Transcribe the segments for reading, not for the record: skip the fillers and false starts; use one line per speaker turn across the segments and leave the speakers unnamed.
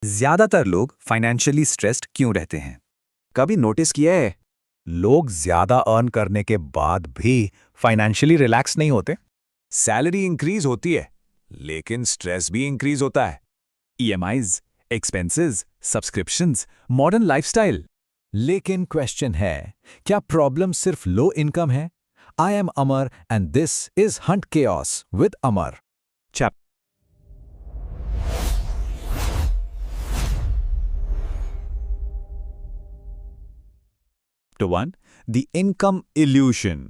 ज्यादातर लोग financially stressed क्यों रहते हैं?
कभी नोटिस किया है?
लोग ज्यादा अर्न करने के बाद भी फाइनेंशियली रिलैक्स नहीं होते।
सैलरी इंक्रीज होती है, लेकिन स्ट्रेस भी इंक्रीज होता है।
EMIs, expenses, subscriptions, modern lifestyle. लेकिन क्वेश्चन है, क्या प्रॉब्लम सिर्फ लो इनकम है? I am Amar and this is Hunt chaos with Amar.
Chapter 1, the income evolution.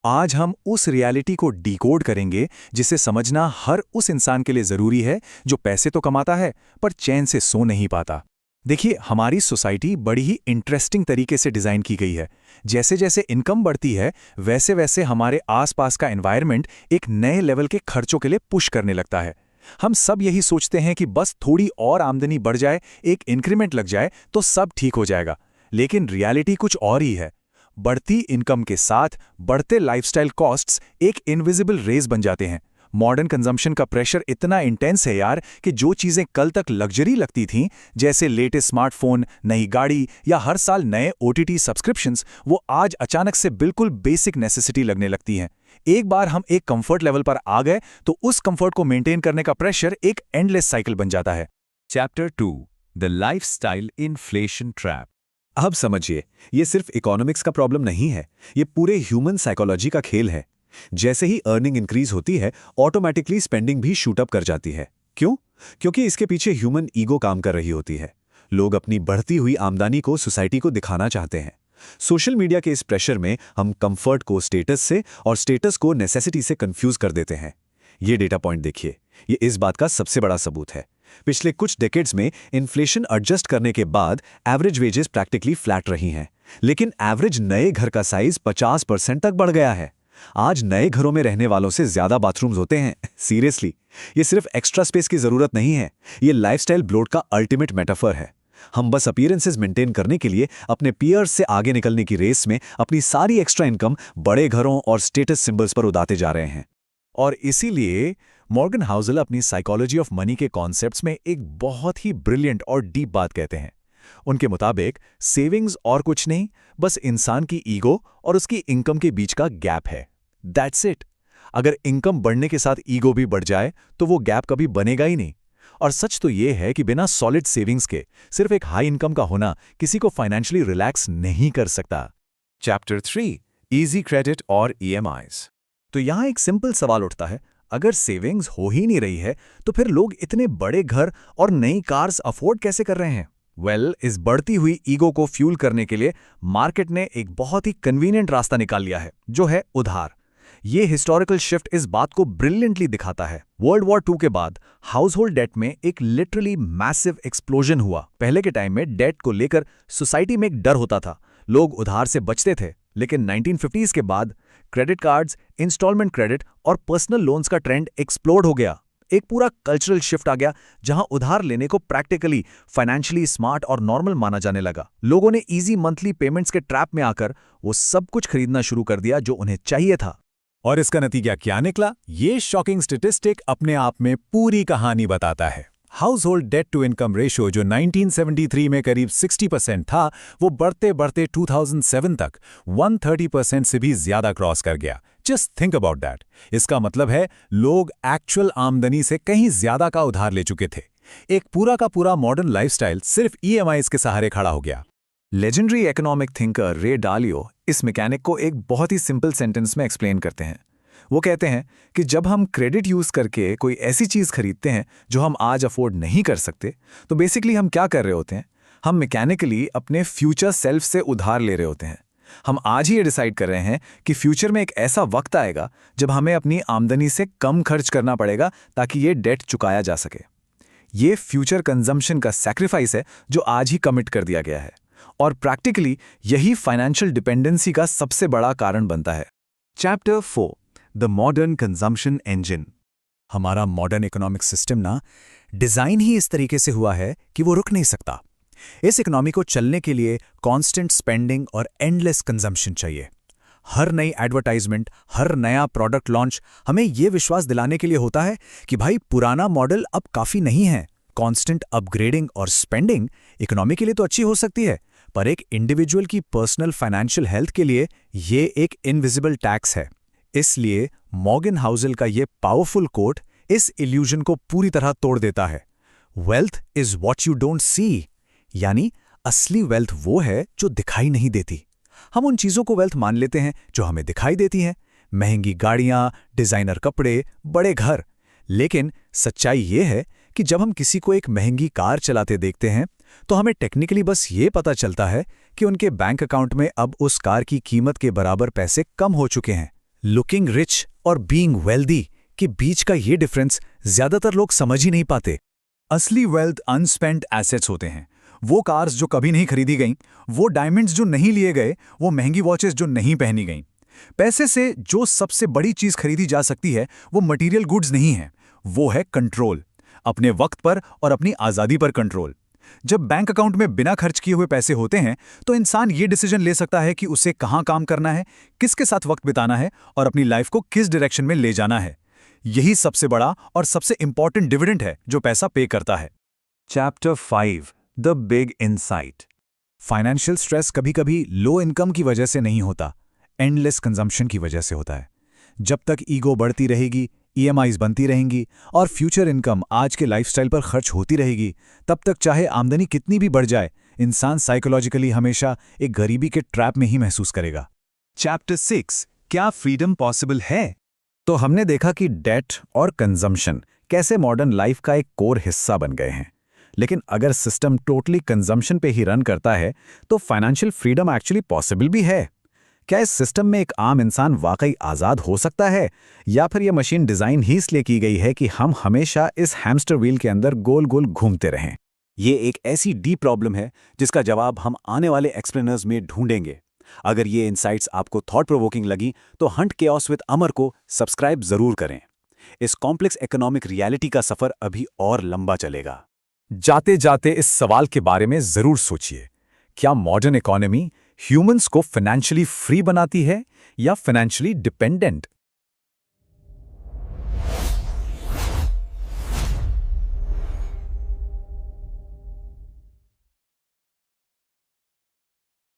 आज हम उस रियलिटी को डिकोड करेंगे जिसे समझना हर उस इंसान के लिए जरूरी है जो पैसे तो कमाता है पर चैन से सो नहीं पाता। देखिए, हमारी सोसाइटी बड़ी ही इंटरेस्टिंग तरीके से डिजाइन की गई है। जैसे जैसे इनकम बढ़ती है वैसे वैसे हमारे आसपास का एनवायरनमेंट एक नए लेवल के खर्चों के लिए पुश करने लगता है। हम सब यही सोचते हैं कि बस थोड़ी और आमदनी बढ़ जाए, एक इंक्रीमेंट लग जाए तो सब ठीक हो जाएगा। लेकिन रियलिटी कुछ और ही है। बढ़ती इनकम के साथ बढ़ते लाइफस्टाइल कॉस्ट्स एक इनविजिबल रेस बन जाते हैं। मॉडर्न कंजम्पशन का प्रेशर इतना इंटेंस है यार कि जो चीजें कल तक लग्जरी लगती थीं, जैसे लेटेस्ट स्मार्टफोन, नई गाड़ी या हर साल नए ओटीटी सब्सक्रिप्शंस, वो आज अचानक से बिल्कुल बेसिक नेसेसिटी लगने लगती हैं। एक बार हम एक कंफर्ट लेवल पर आ गए तो उस कंफर्ट को मेंटेन करने का प्रेशर एक एंडलेस साइकिल बन जाता है।
Chapter 2, the lifestyle inflation trap.
अब समझिए, ये सिर्फ इकोनॉमिक्स का प्रॉब्लम नहीं है, ये पूरे ह्यूमन साइकोलॉजी का खेल है। जैसे ही अर्निंग इंक्रीज होती है, ऑटोमेटिकली स्पेंडिंग भी शूट अप कर जाती है। क्यों? क्योंकि इसके पीछे ह्यूमन ईगो काम कर रही होती है। लोग अपनी बढ़ती हुई आमदनी को सोसाइटी को दिखाना चाहते हैं। सोशल मीडिया के इस प्रेशर में हम कंफर्ट को स्टेटस से और स्टेटस को नेसेसिटी से कंफ्यूज कर देते हैं। ये डेटा पॉइंट देखिए, ये इस बात का सबसे बड़ा सबूत है। पिछले कुछ डेकेड्स में इन्फ्लेशन एडजस्ट करने के बाद एवरेज वेजेस प्रैक्टिकली फ्लैट रही हैं, लेकिन एवरेज नए घर का साइज 50% तक बढ़ गया है। आज नए घरों में रहने वालों से ज्यादा बाथरूम्स होते हैं। सीरियसली, ये सिर्फ एक्स्ट्रा स्पेस की जरूरत नहीं है, ये लाइफस्टाइल ब्लोट का अल्टीमेट मेटाफर है। हम बस अपीयरेंसेस मेंटेन करने के लिए अपने पीयर्स से आगे निकलने की रेस में अपनी सारी एक्स्ट्रा इनकम बड़े घरों और स्टेटस सिंबल्स पर उड़ाते जा रहे हैं। और इसीलिए मॉर्गन हाउसल अपनी साइकोलॉजी ऑफ मनी के कॉन्सेप्ट्स में एक बहुत ही ब्रिलियंट और डीप बात कहते हैं। उनके मुताबिक सेविंग्स और कुछ नहीं, बस इंसान की ईगो और उसकी इनकम के बीच का गैप है। That's it. अगर इनकम बढ़ने के साथ ईगो भी बढ़ जाए तो वो गैप कभी बनेगा ही नहीं। और सच तो ये है कि बिना सॉलिड सेविंग्स के सिर्फ एक हाई इनकम का होना किसी को फाइनेंशियली रिलैक्स नहीं कर सकता। चैप्टर 3, इजी क्रेडिट और ईएमआईज। तो यहां एक सिंपल सवाल उठता है, अगर सेविंग्स हो ही नहीं रही है तो फिर लोग इतने बड़े घर और नई कार्स अफोर्ड कैसे कर रहे हैं? इस बढ़ती हुई ईगो को फ्यूल करने के लिए मार्केट ने एक बहुत ही कन्वीनियंट रास्ता निकाल लिया है, जो है उधार। ये हिस्टोरिकल शिफ्ट इस बात को ब्रिलियंटली दिखाता है। वर्ल्ड वॉर 2 के बाद हाउस होल्ड डेट में एक लिटरली मैसिव एक्सप्लोजन हुआ। पहले के टाइम में डेट को लेकर सोसाइटी में एक डर होता था, लोग उधार से बचते थे। लेकिन 1950s के बाद क्रेडिट कार्ड्स, इंस्टॉलमेंट क्रेडिट और पर्सनल लोन्स का ट्रेंड एक्सप्लोड हो गया। एक पूरा कल्चरल शिफ्ट आ गया जहां उधार लेने को प्रैक्टिकली, फाइनेंशियली स्मार्ट और नॉर्मल माना जाने लगा। लोगों ने इजी मंथली पेमेंट्स के ट्रैप में आकर वो सब कुछ खरीदना शुरू कर दिया जो उन्हें चाहिए था।
और इसका नतीजा क्या निकला? ये शॉकिंग स्टैटिस्टिक अपने आप में पूरी कहानी बताता है। Household debt to income ratio जो 1973 में करीब 60% था, वो बढ़ते बढ़ते 2007 तक 130% से भी ज्यादा क्रॉस कर गया। Just think about that. इसका मतलब है लोग एक्चुअल आमदनी से कहीं ज्यादा का उधार ले चुके थे। एक पूरा का पूरा मॉडर्न लाइफस्टाइल सिर्फ ईएमआईज के सहारे खड़ा हो गया। लेजेंडरी इकोनॉमिक थिंकर रे डालियो इस मैकेनिक को एक बहुत ही सिंपल सेंटेंस में एक्सप्लेन करते हैं। वो कहते हैं कि जब हम क्रेडिट यूज करके कोई ऐसी चीज खरीदते हैं जो हम आज अफोर्ड नहीं कर सकते, तो बेसिकली हम क्या कर रहे होते हैं? हम मैकेनिकली अपने फ्यूचर सेल्फ से उधार ले रहे होते हैं। हम आज ही ये डिसाइड कर रहे हैं कि फ्यूचर में एक ऐसा वक्त आएगा जब हमें अपनी आमदनी से कम खर्च करना पड़ेगा ताकि ये डेट चुकाया जा सके। ये फ्यूचर कंजम्पशन का सैक्रिफाइस है जो आज ही कमिट कर दिया गया है। और प्रैक्टिकली यही फाइनेंशियल डिपेंडेंसी का सबसे बड़ा कारण बनता है। Chapter 4, the modern consumption engine. हमारा मॉडर्न इकोनॉमिक सिस्टम ना डिजाइन ही इस तरीके से हुआ है कि वो रुक नहीं सकता। इस इकोनॉमी को चलने के लिए कांस्टेंट स्पेंडिंग और एंडलेस कंजम्पशन चाहिए। हर नई एडवर्टाइजमेंट, हर नया प्रोडक्ट लॉन्च हमें ये विश्वास दिलाने के लिए होता है कि भाई पुराना मॉडल अब काफी नहीं है, कांस्टेंट अपग्रेडिंग और स्पेंडिंग इकोनॉमी के लिए तो अच्छी हो सकती है, पर एक इंडिविजुअल की पर्सनल फाइनेंशियल हेल्थ के लिए ये एक इनविजिबल टैक्स है। इसलिए मॉर्गन हाउसेल का ये पावरफुल कोट इस इल्यूजन को पूरी तरह तोड़ देता है। Wealth is what you don't see, यानी असली वेल्थ वो है जो दिखाई नहीं देती। हम उन चीज़ों को वेल्थ मान लेते हैं जो हमें दिखाई देती हैं, महंगी गाड़ियाँ, डिज़ाइनर कपड़े, बड़े घर। लेकिन सच्चाई ये है कि जब हम किसी को एक महंगी कार चलाते देखते हैं तो हमें टेक्निकली बस ये पता चलता है कि उनके बैंक अकाउंट में अब उस कार की कीमत के बराबर पैसे कम हो चुके हैं। लुकिंग रिच और बीइंग वेल्दी के बीच का ये डिफरेंस ज्यादातर लोग समझ ही नहीं पाते। असली वेल्थ अनस्पेंट एसेट्स होते हैं। वो कार्स जो कभी नहीं खरीदी गईं, वो डायमंड्स जो नहीं लिए गए, वो महंगी वॉचेस जो नहीं पहनी गईं। पैसे से जो सबसे बड़ी चीज खरीदी जा सकती है वो मटेरियल गुड्स नहीं है, वो है कंट्रोल। अपने वक्त पर और अपनी आज़ादी पर कंट्रोल। जब बैंक अकाउंट में बिना खर्च किए हुए पैसे होते हैं तो इंसान ये डिसीजन ले सकता है कि उसे कहाँ काम करना है, किसके साथ वक्त बिताना है और अपनी लाइफ को किस डायरेक्शन में ले जाना है। यही सबसे बड़ा और सबसे इंपॉर्टेंट डिविडेंड है जो पैसा पे करता है। Chapter 5 the big insight. Financial stress कभी कभी लो इनकम की वजह से नहीं होता, एंडलेस कंजम्पशन की वजह से होता है। जब तक ईगो बढ़ती रहेगी, ईएमआईज बनती रहेंगी और फ्यूचर इनकम आज के लाइफस्टाइल पर खर्च होती रहेगी, तब तक चाहे आमदनी कितनी भी बढ़ जाए, इंसान साइकोलॉजिकली हमेशा एक गरीबी के ट्रैप में ही महसूस करेगा। चैप्टर 6 क्या फ्रीडम पॉसिबल है? तो हमने देखा कि डेट और कंजम्पशन कैसे मॉडर्न लाइफ का एक कोर हिस्सा बन गए हैं। लेकिन अगर सिस्टम टोटली कंजम्पशन पे ही रन करता है तो फाइनेंशियल फ्रीडम एक्चुअली पॉसिबल भी है? क्या इस सिस्टम में एक आम इंसान वाकई आज़ाद हो सकता है, या फिर यह मशीन डिज़ाइन ही इसलिए की गई है कि हम हमेशा इस हैमस्टर व्हील के अंदर गोल गोल घूमते रहें? ये एक ऐसी डीप प्रॉब्लम है जिसका जवाब हम आने वाले एक्सप्लेनर्स में ढूंढेंगे। अगर ये इनसाइट्स आपको थॉट प्रोवोकिंग लगी तो हंट केओस विद अमर को सब्सक्राइब जरूर करें। इस कॉम्प्लेक्स इकोनॉमिक रियलिटी का सफर अभी और लंबा चलेगा। जाते जाते इस सवाल के बारे में जरूर सोचिए, क्या मॉडर्न इकोनॉमी ह्यूमंस को फाइनेंशियली फ्री बनाती है या फाइनेंशियली डिपेंडेंट?